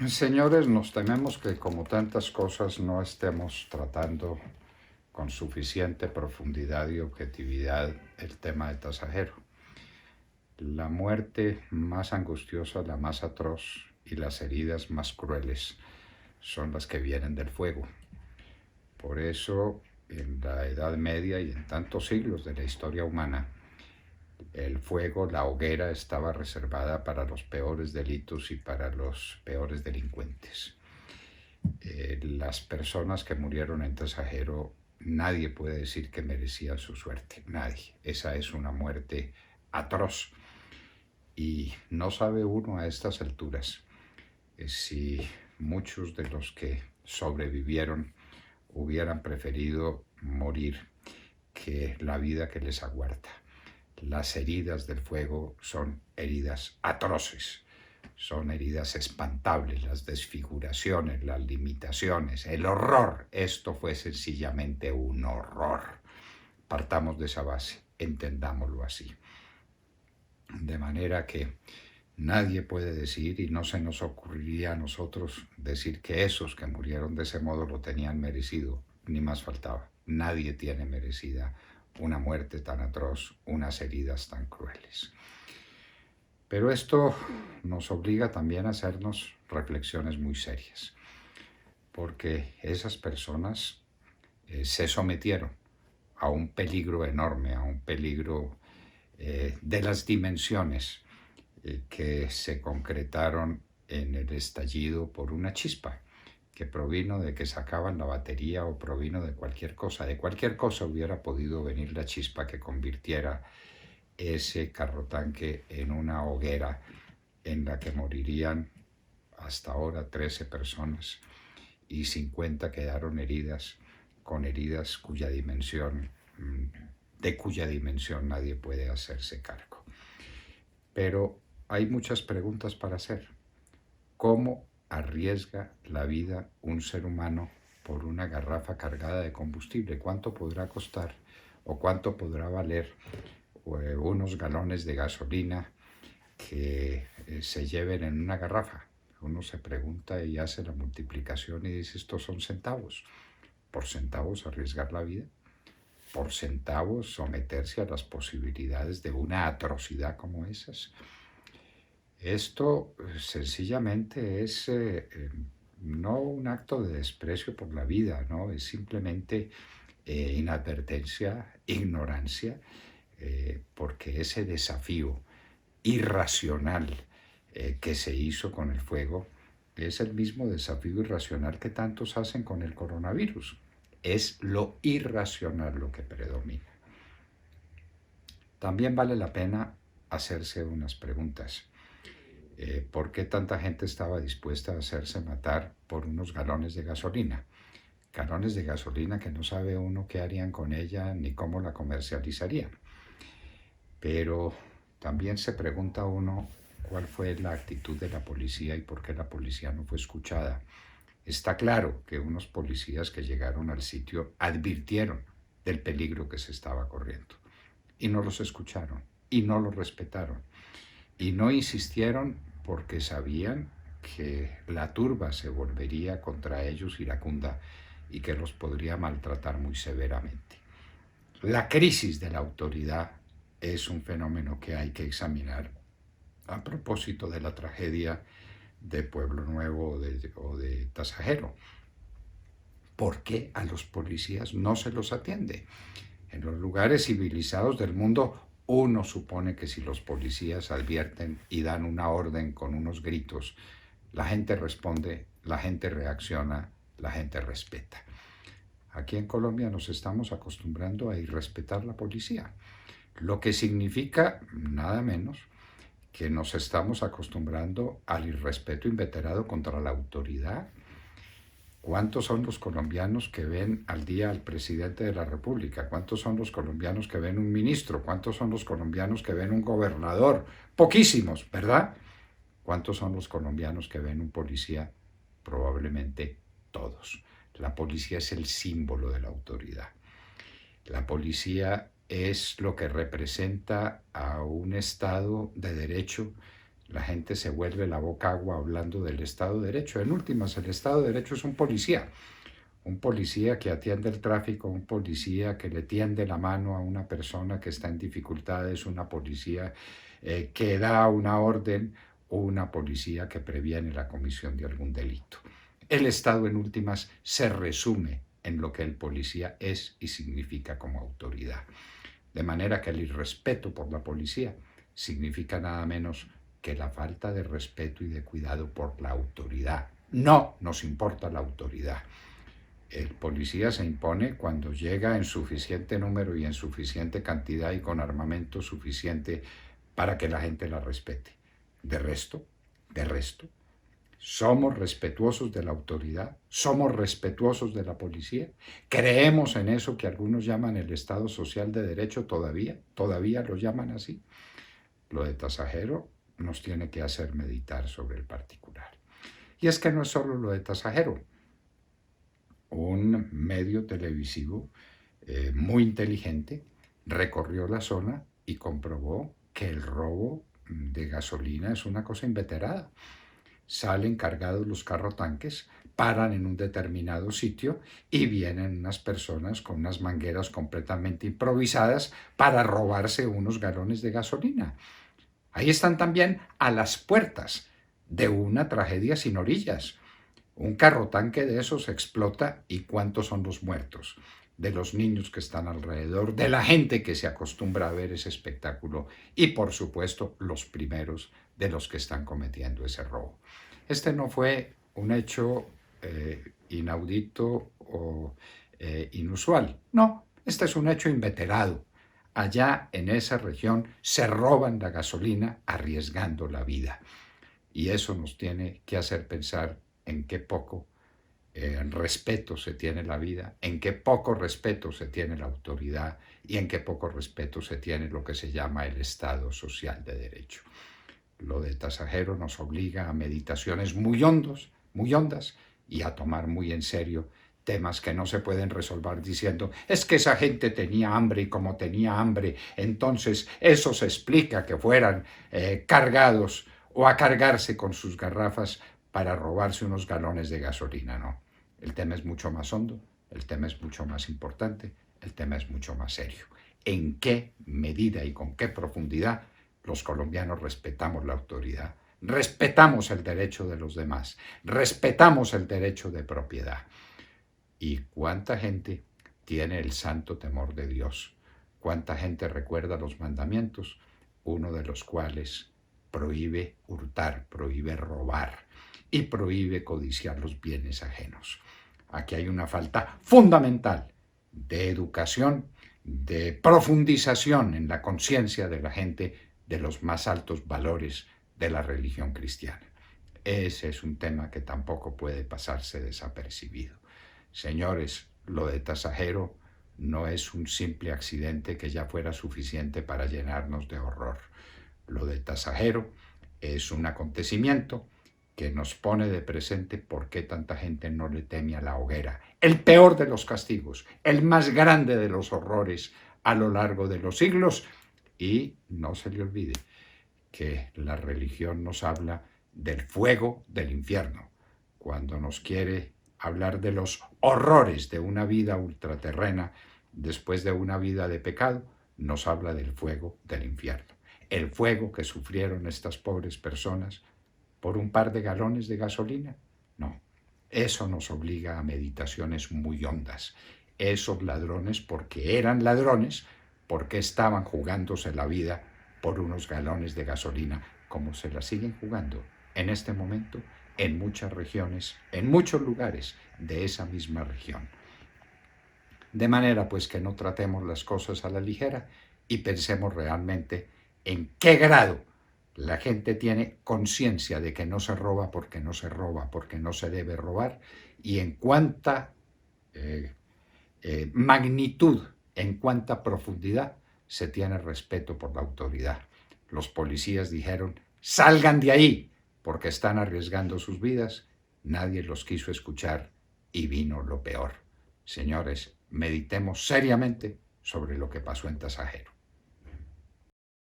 Señores, nos tememos que como tantas cosas no estemos tratando con suficiente profundidad y objetividad el tema de Tasajero. La muerte más angustiosa, la más atroz y las heridas más crueles son las que vienen del fuego. Por eso, en la Edad Media y en tantos siglos de la historia humana, el fuego, la hoguera, estaba reservada para los peores delitos y para los peores delincuentes. Las personas que murieron en Tasajero, nadie puede decir que merecían su suerte, nadie. Esa es una muerte atroz. Y no sabe uno a estas alturas si muchos de los que sobrevivieron hubieran preferido morir que la vida que les aguarda. Las heridas del fuego son heridas atroces, son heridas espantables, las desfiguraciones, las limitaciones, el horror. Esto fue sencillamente un horror. Partamos de esa base, entendámoslo así. De manera que nadie puede decir, y no se nos ocurriría a nosotros decir que esos que murieron de ese modo lo tenían merecido, ni más faltaba. Nadie tiene merecida una muerte tan atroz, unas heridas tan crueles. Pero esto nos obliga también a hacernos reflexiones muy serias, porque esas personas se sometieron a un peligro enorme, a un peligro de las dimensiones que se concretaron en el estallido por una chispa que provino de que sacaban la batería o provino de cualquier cosa. De cualquier cosa hubiera podido venir la chispa que convirtiera ese carro tanque en una hoguera en la que morirían hasta ahora 13 personas y 50 quedaron heridas, con heridas de cuya dimensión nadie puede hacerse cargo. Pero hay muchas preguntas para hacer. ¿Cómo arriesga la vida un ser humano por una garrafa cargada de combustible? ¿Cuánto podrá costar o cuánto podrá valer unos galones de gasolina que se lleven en una garrafa? Uno se pregunta y hace la multiplicación y dice, estos son centavos. ¿Por centavos arriesgar la vida? ¿Por centavos someterse a las posibilidades de una atrocidad como esas? Esto sencillamente es no un acto de desprecio por la vida, ¿no? Es simplemente inadvertencia, ignorancia, porque ese desafío irracional que se hizo con el fuego es el mismo desafío irracional que tantos hacen con el coronavirus. Es lo irracional lo que predomina. También vale la pena hacerse unas preguntas. ¿Por qué tanta gente estaba dispuesta a hacerse matar por unos galones de gasolina? Galones de gasolina que no sabe uno qué harían con ella ni cómo la comercializarían. Pero también se pregunta uno cuál fue la actitud de la policía y por qué la policía no fue escuchada. Está claro que unos policías que llegaron al sitio advirtieron del peligro que se estaba corriendo y no los escucharon y no los respetaron y no insistieron porque sabían que la turba se volvería contra ellos iracunda y que los podría maltratar muy severamente. La crisis de la autoridad es un fenómeno que hay que examinar a propósito de la tragedia de Pueblo Nuevo o de Tasajero. ¿Por qué a los policías no se los atiende? En los lugares civilizados del mundo uno supone que si los policías advierten y dan una orden con unos gritos, la gente responde, la gente reacciona, la gente respeta. Aquí en Colombia nos estamos acostumbrando a irrespetar la policía, lo que significa nada menos que nos estamos acostumbrando al irrespeto inveterado contra la autoridad. ¿Cuántos son los colombianos que ven al día al presidente de la República? ¿Cuántos son los colombianos que ven un ministro? ¿Cuántos son los colombianos que ven un gobernador? Poquísimos, ¿verdad? ¿Cuántos son los colombianos que ven un policía? Probablemente todos. La policía es el símbolo de la autoridad. La policía es lo que representa a un Estado de derecho la gente se vuelve la boca agua hablando del Estado de Derecho. En últimas, el Estado de Derecho es un policía que atiende el tráfico, un policía que le tiende la mano a una persona que está en dificultades, una policía que da una orden o una policía que previene la comisión de algún delito. El Estado, en últimas, se resume en lo que el policía es y significa como autoridad. De manera que el irrespeto por la policía significa nada menos que la falta de respeto y de cuidado por la autoridad. No nos importa la autoridad. El policía se impone cuando llega en suficiente número y en suficiente cantidad y con armamento suficiente para que la gente la respete. De resto, somos respetuosos de la autoridad, somos respetuosos de la policía, creemos en eso que algunos llaman el Estado Social de Derecho todavía lo llaman así. Lo de Tasajero nos tiene que hacer meditar sobre el particular. Y es que no es solo lo de Tasajero. Un medio televisivo muy inteligente recorrió la zona y comprobó que el robo de gasolina es una cosa inveterada. Salen cargados los carrotanques, paran en un determinado sitio y vienen unas personas con unas mangueras completamente improvisadas para robarse unos galones de gasolina. Ahí están también a las puertas de una tragedia sin orillas. Un carrotanque de esos explota y ¿cuántos son los muertos? De los niños que están alrededor, de la gente que se acostumbra a ver ese espectáculo y, por supuesto, los primeros de los que están cometiendo ese robo. Este no fue un hecho inaudito o inusual. No, este es un hecho inveterado. Allá en esa región se roban la gasolina arriesgando la vida. Y eso nos tiene que hacer pensar en qué poco respeto se tiene la vida, en qué poco respeto se tiene la autoridad y en qué poco respeto se tiene lo que se llama el Estado Social de Derecho. Lo de Tasajero nos obliga a meditaciones muy hondas y a tomar muy en serio temas que no se pueden resolver diciendo es que esa gente tenía hambre y como tenía hambre, entonces eso se explica que fueran cargados o a cargarse con sus garrafas para robarse unos galones de gasolina, no. El tema es mucho más hondo, el tema es mucho más importante, el tema es mucho más serio. ¿En qué medida y con qué profundidad los colombianos respetamos la autoridad? Respetamos el derecho de los demás, respetamos el derecho de propiedad. ¿Y cuánta gente tiene el santo temor de Dios? ¿Cuánta gente recuerda los mandamientos? Uno de los cuales prohíbe hurtar, prohíbe robar y prohíbe codiciar los bienes ajenos. Aquí hay una falta fundamental de educación, de profundización en la conciencia de la gente de los más altos valores de la religión cristiana. Ese es un tema que tampoco puede pasarse desapercibido. Señores, lo de Tasajero no es un simple accidente que ya fuera suficiente para llenarnos de horror. Lo de Tasajero es un acontecimiento que nos pone de presente por qué tanta gente no le teme a la hoguera. El peor de los castigos, el más grande de los horrores a lo largo de los siglos. Y no se le olvide que la religión nos habla del fuego del infierno. Cuando nos quiere hablar de los horrores de una vida ultraterrena después de una vida de pecado, nos habla del fuego del infierno. El fuego que sufrieron estas pobres personas por un par de galones de gasolina. No, eso nos obliga a meditaciones muy hondas. Esos ladrones, porque eran ladrones, porque estaban jugándose la vida por unos galones de gasolina, como se la siguen jugando en este momento en muchas regiones, en muchos lugares de esa misma región. De manera pues que no tratemos las cosas a la ligera y pensemos realmente en qué grado la gente tiene conciencia de que no se roba porque no se roba, porque no se debe robar, y en cuánta magnitud, en cuánta profundidad se tiene respeto por la autoridad. Los policías dijeron, salgan de ahí, porque están arriesgando sus vidas. Nadie los quiso escuchar y vino lo peor. Señores, meditemos seriamente sobre lo que pasó en Tasajero.